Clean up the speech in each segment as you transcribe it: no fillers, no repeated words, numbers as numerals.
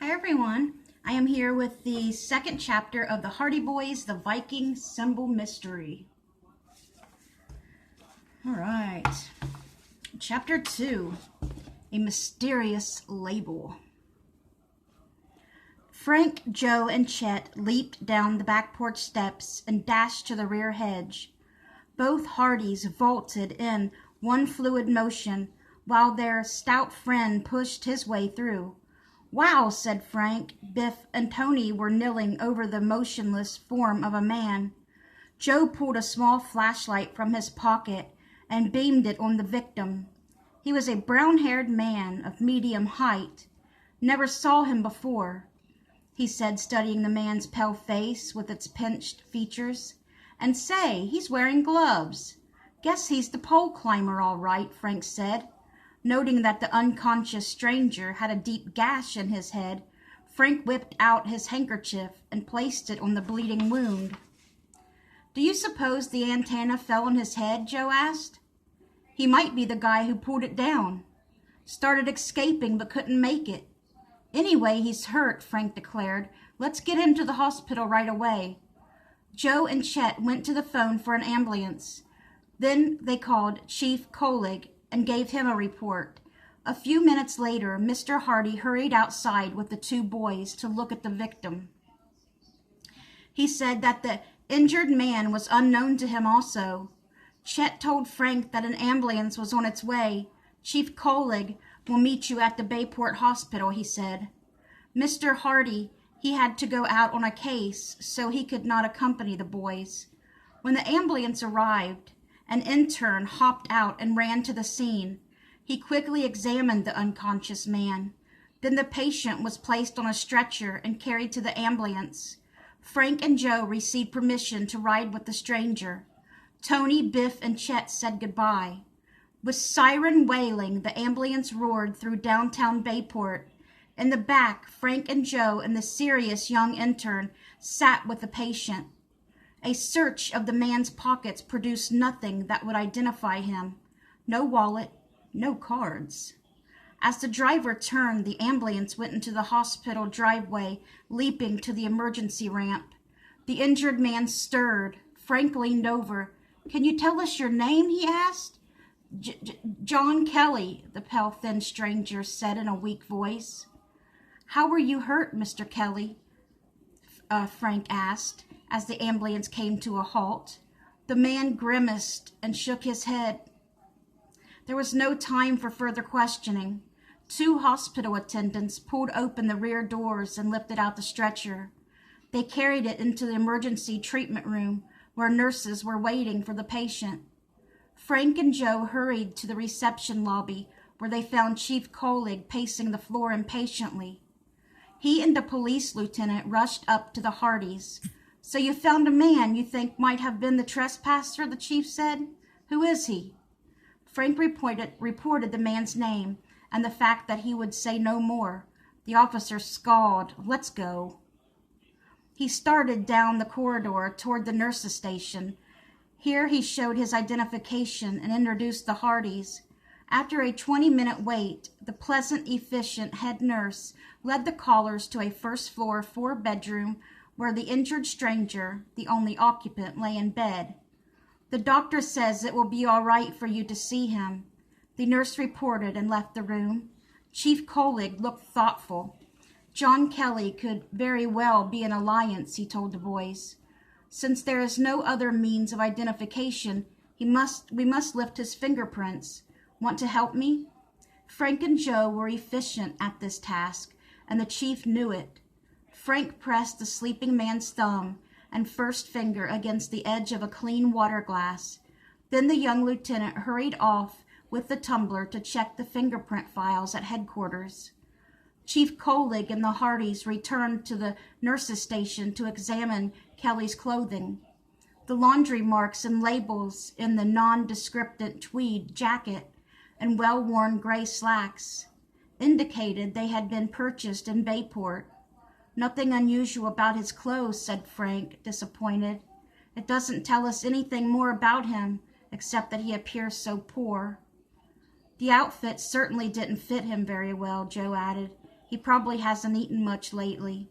Hi everyone, I am here with the second chapter of the Hardy Boys, the Viking Symbol Mystery. Alright, Chapter 2, A Mysterious Label. Frank, Joe, and Chet leaped down the back porch steps and dashed to the rear hedge. Both Hardys vaulted in one fluid motion while their stout friend pushed his way through. "Wow," said Frank. Biff and Tony were kneeling over the motionless form of a man. Joe pulled a small flashlight from his pocket and beamed it on the victim. He was a brown-haired man of medium height. "Never saw him before," he said, studying the man's pale face with its pinched features. "And say, he's wearing gloves. Guess he's the pole climber all right," Frank said. Noting that the unconscious stranger had a deep gash in his head, Frank whipped out his handkerchief and placed it on the bleeding wound. "Do you suppose the antenna fell on his head?" Joe asked. "He might be the guy who pulled it down. Started escaping but couldn't make it. Anyway, he's hurt," Frank declared. "Let's get him to the hospital right away." Joe and Chet went to the phone for an ambulance. Then they called Chief Kolig and gave him a report. A few minutes later, Mr. Hardy hurried outside with the two boys to look at the victim. He said that the injured man was unknown to him also. Chet told Frank that an ambulance was on its way. "Chief Kolig will meet you at the Bayport Hospital," he said. Mr. Hardy, he had to go out on a case, so he could not accompany the boys. When the ambulance arrived, an intern hopped out and ran to the scene. He quickly examined the unconscious man. Then the patient was placed on a stretcher and carried to the ambulance. Frank and Joe received permission to ride with the stranger. Tony, Biff, and Chet said goodbye. With siren wailing, the ambulance roared through downtown Bayport. In the back, Frank and Joe and the serious young intern sat with the patient. A search of the man's pockets produced nothing that would identify him. No wallet, no cards. As the driver turned, the ambulance went into the hospital driveway, leaping to the emergency ramp. The injured man stirred. Frank leaned over. "Can you tell us your name?" he asked. John Kelly," the pale, thin stranger said in a weak voice. "How were you hurt, Mr. Kelly?" Frank asked, as the ambulance came to a halt. The man grimaced and shook his head. There was no time for further questioning. Two hospital attendants pulled open the rear doors and lifted out the stretcher. They carried it into the emergency treatment room, where nurses were waiting for the patient. Frank and Joe hurried to the reception lobby, where they found Chief Kolig pacing the floor impatiently. He and the police lieutenant rushed up to the Hardys. "So you found a man you think might have been the trespasser," the chief said. "Who is he?" Frank reported the man's name and the fact that he would say no more. The officer scowled. "Let's go." He started down the corridor toward the nurses' station. Here he showed his identification and introduced the Hardys. After a 20-minute wait, the pleasant, efficient head nurse led the callers to a first-floor, four-bedroom where the injured stranger, the only occupant, lay in bed. "The doctor says it will be all right for you to see him," the nurse reported and left the room. Chief Kolig looked thoughtful. "John Kelly could very well be an alliance," he told the boys. "Since there is no other means of identification, we must lift his fingerprints. Want to help me?" Frank and Joe were efficient at this task, and the chief knew it. Frank pressed the sleeping man's thumb and first finger against the edge of a clean water glass. Then the young lieutenant hurried off with the tumbler to check the fingerprint files at headquarters. Chief Kolig and the Hardys returned to the nurses' station to examine Kelly's clothing. The laundry marks and labels in the nondescript tweed jacket and well-worn gray slacks indicated they had been purchased in Bayport. "Nothing unusual about his clothes," said Frank, disappointed. "It doesn't tell us anything more about him, except that he appears so poor." "The outfit certainly didn't fit him very well," Joe added. He probably hasn't eaten much lately.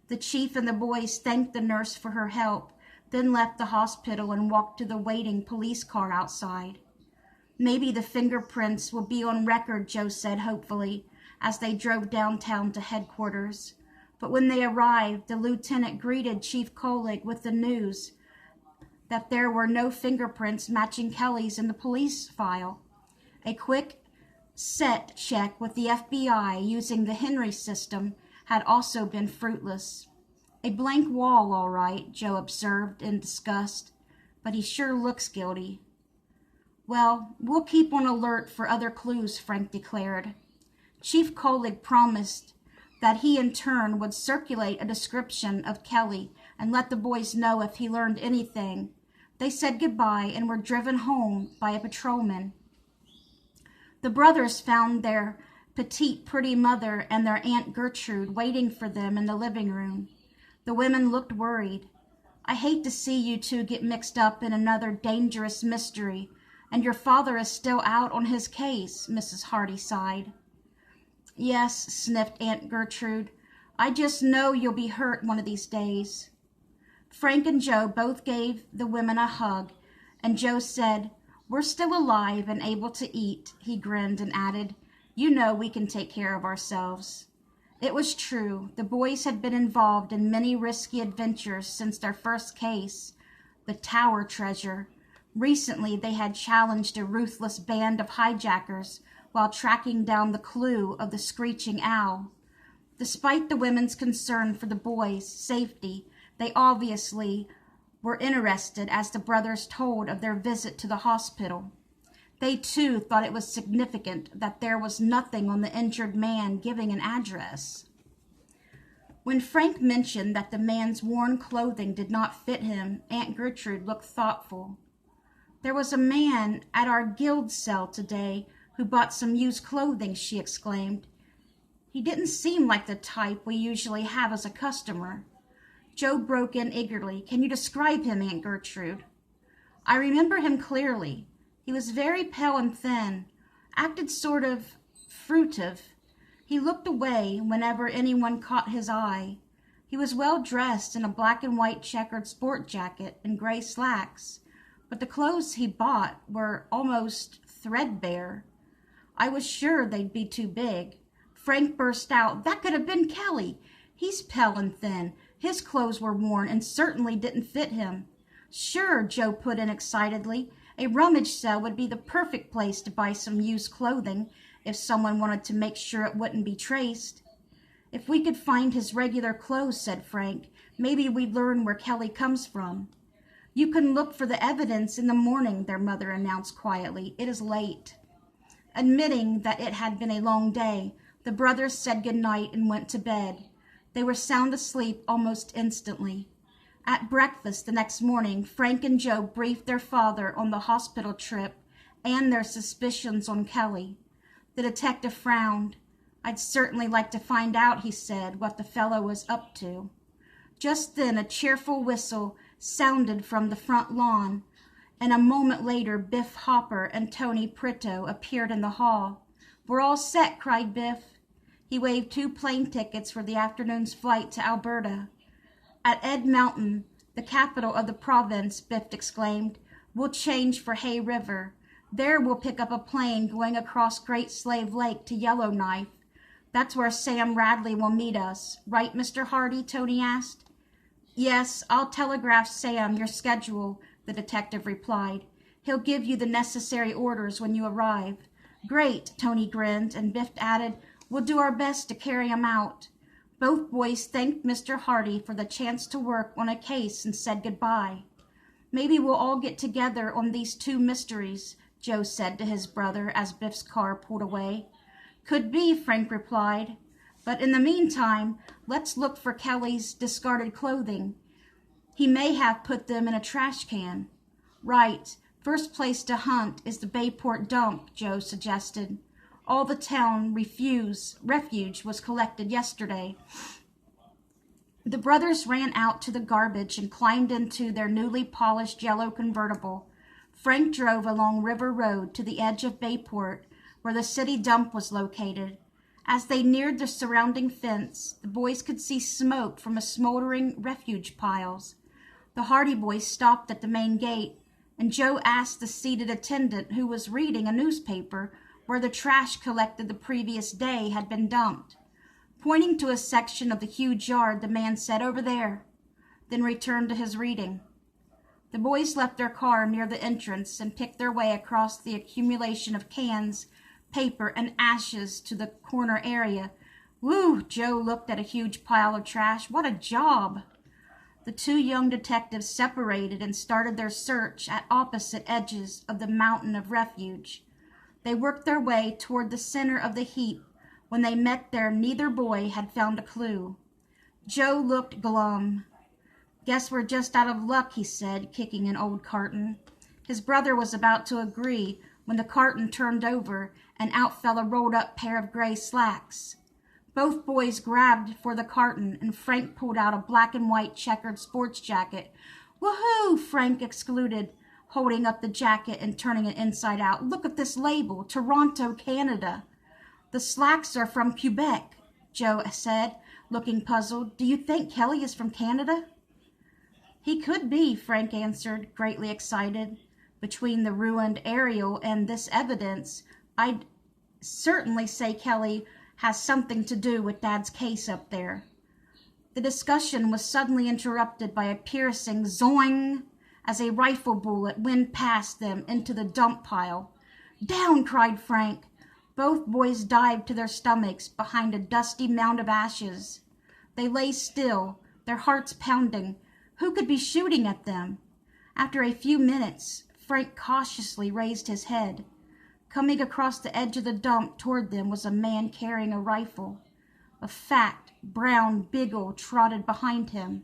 The chief and the boys thanked the nurse for her help, then left the hospital and walked to the waiting police car outside. Maybe the fingerprints will be on record, Joe said hopefully, as they drove downtown to headquarters. But when they arrived, the lieutenant greeted Chief Kolig with the news that there were no fingerprints matching Kelly's in the police file. A quick set check with the FBI using the Henry system had also been fruitless. A blank wall, all right, Joe observed in disgust, but he sure looks guilty. Well, we'll keep on alert for other clues, Frank declared. Chief Kolig promised that he in turn would circulate a description of Kelly and let the boys know if he learned anything. They said goodbye and were driven home by a patrolman. The brothers found their petite, pretty mother and their Aunt Gertrude waiting for them in the living room. The women looked worried. I hate to see you two get mixed up in another dangerous mystery, and your father is still out on his case, Mrs. Hardy sighed. Yes, sniffed Aunt Gertrude. I just know you'll be hurt one of these days. Frank and Joe both gave the women a hug, and Joe said, We're still alive and able to eat. He grinned and added, You know we can take care of ourselves. It was true. The boys had been involved in many risky adventures since their first case, the Tower treasure. Recently, they had challenged a ruthless band of hijackers while tracking down the clue of the screeching owl. Despite the women's concern for the boys' safety, they obviously were interested as the brothers told of their visit to the hospital. They, too, thought it was significant that there was nothing on the injured man giving an address. When Frank mentioned that the man's worn clothing did not fit him, Aunt Gertrude looked thoughtful. There was a man at our guild cell today who bought some used clothing, she exclaimed. He didn't seem like the type we usually have as a customer. Joe broke in eagerly. Can you describe him, Aunt Gertrude? I remember him clearly. He was very pale and thin, acted sort of furtive. He looked away whenever anyone caught his eye. He was well dressed in a black and white checkered sport jacket and gray slacks, but the clothes he bought were almost threadbare. I was sure they'd be too big. Frank burst out, That could have been Kelly. He's pale and thin. His clothes were worn and certainly didn't fit him. Sure, Joe put in excitedly. A rummage sale would be the perfect place to buy some used clothing if someone wanted to make sure it wouldn't be traced. If we could find his regular clothes, said Frank, maybe we'd learn where Kelly comes from. You can look for the evidence in the morning, their mother announced quietly. It is late. Admitting that it had been a long day, the brothers said good night and went to bed. They were sound asleep almost instantly. At breakfast the next morning, Frank and Joe briefed their father on the hospital trip and their suspicions on Kelly. The detective frowned. I'd certainly like to find out, he said, what the fellow was up to. Just then a cheerful whistle sounded from the front lawn, and a moment later Biff Hopper and Tony Prito appeared in the hall. We're all set, cried Biff. He waved 2 plane tickets for the afternoon's flight to Alberta. At Ed Mountain, the capital of the province, Biff exclaimed, we'll change for Hay River. There we'll pick up a plane going across Great Slave Lake to Yellowknife. That's where Sam Radley will meet us. Right, Mr. Hardy? Tony asked. Yes, I'll telegraph Sam your schedule, the detective replied. He'll give you the necessary orders when you arrive. Great, Tony grinned, and Biff added, we'll do our best to carry him out. Both boys thanked Mr. Hardy for the chance to work on a case and said goodbye. Maybe we'll all get together on these 2 mysteries, Joe said to his brother as Biff's car pulled away. Could be, Frank replied. But in the meantime, let's look for Kelly's discarded clothing. He may have put them in a trash can. Right. First place to hunt is the Bayport dump, Joe suggested. All the town refuge was collected yesterday. The brothers ran out to the garbage and climbed into their newly polished yellow convertible. Frank drove along River Road to the edge of Bayport, where the city dump was located. As they neared the surrounding fence, the boys could see smoke from a smoldering refuge piles. The Hardy boys stopped at the main gate, and Joe asked the seated attendant, who was reading a newspaper, where the trash collected the previous day had been dumped. Pointing to a section of the huge yard, the man said, "Over there," then returned to his reading. The boys left their car near the entrance and picked their way across the accumulation of cans, paper, and ashes to the corner area. "Whew," Joe looked at a huge pile of trash. "What a job." The two young detectives separated and started their search at opposite edges of the mountain of refuge. They worked their way toward the center of the heap. When they met there, neither boy had found a clue. Joe looked glum. "Guess we're just out of luck," he said, kicking an old carton. His brother was about to agree when the carton turned over and out fell a rolled-up pair of gray slacks. Both boys grabbed for the carton, and Frank pulled out a black and white checkered sports jacket. "Woohoo!" Frank exclaimed, holding up the jacket and turning it inside out. "Look at this label, Toronto, Canada." "The slacks are from Quebec," Joe said, looking puzzled. "Do you think Kelly is from Canada?" "He could be," Frank answered, greatly excited. "Between the ruined aerial and this evidence, I'd certainly say Kelly has something to do with Dad's case up there." The discussion was suddenly interrupted by a piercing zoing as a rifle bullet went past them into the dump pile. "Down!" cried Frank. Both boys dived to their stomachs behind a dusty mound of ashes. They lay still, their hearts pounding. Who could be shooting at them? After a few minutes, Frank cautiously raised his head. Coming across the edge of the dump toward them was a man carrying a rifle. A fat, brown beagle trotted behind him.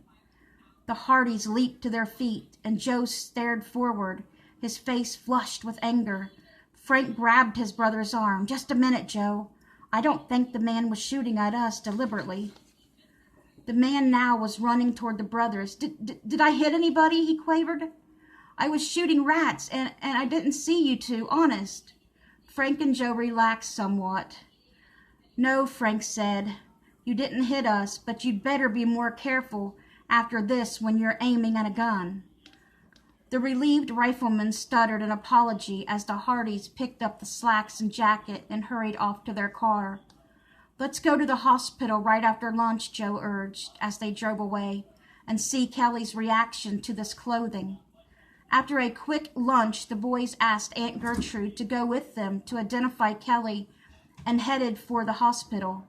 The Hardys leaped to their feet, and Joe stared forward, his face flushed with anger. Frank grabbed his brother's arm. "Just a minute, Joe. I don't think the man was shooting at us deliberately." The man now was running toward the brothers. Did I hit anybody?" he quavered. "I was shooting rats, and I didn't see you two, honest." Frank and Joe relaxed somewhat. "No," Frank said. "You didn't hit us, but you'd better be more careful after this when you're aiming at a gun." The relieved rifleman stuttered an apology as the Hardys picked up the slacks and jacket and hurried off to their car. "Let's go to the hospital right after lunch," Joe urged as they drove away, "and see Kelly's reaction to this clothing." After a quick lunch, the boys asked Aunt Gertrude to go with them to identify Kelly and headed for the hospital.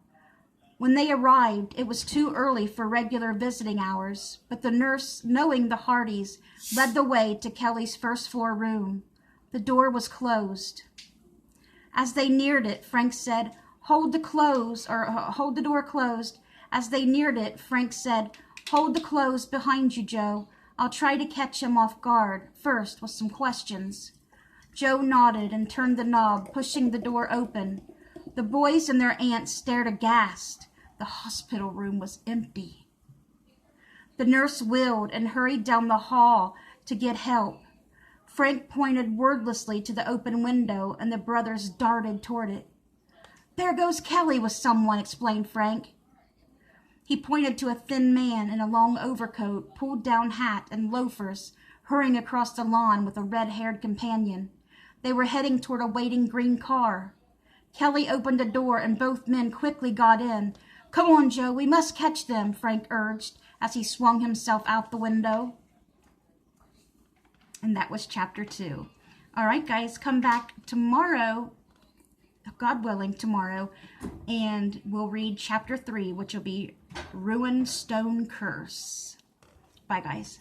When they arrived, it was too early for regular visiting hours, but the nurse, knowing the Hardys, led the way to Kelly's first-floor room. The door was closed. As they neared it, Frank said, hold the door closed. As they neared it, Frank said, "Hold the clothes behind you, Joe. I'll try to catch him off guard, first with some questions." Joe nodded and turned the knob, pushing the door open. The boys and their aunt stared aghast. The hospital room was empty. The nurse wheeled and hurried down the hall to get help. Frank pointed wordlessly to the open window, and the brothers darted toward it. "There goes Kelly with someone," explained Frank. He pointed to a thin man in a long overcoat, pulled-down hat, and loafers, hurrying across the lawn with a red-haired companion. They were heading toward a waiting green car. Kelly opened a door, and both men quickly got in. "Come on, Joe, we must catch them," Frank urged as he swung himself out the window. And that was chapter 2. All right, guys, come back tomorrow, God willing, tomorrow, and we'll read chapter 3, which will be Ruined Stone Curse. Bye, guys.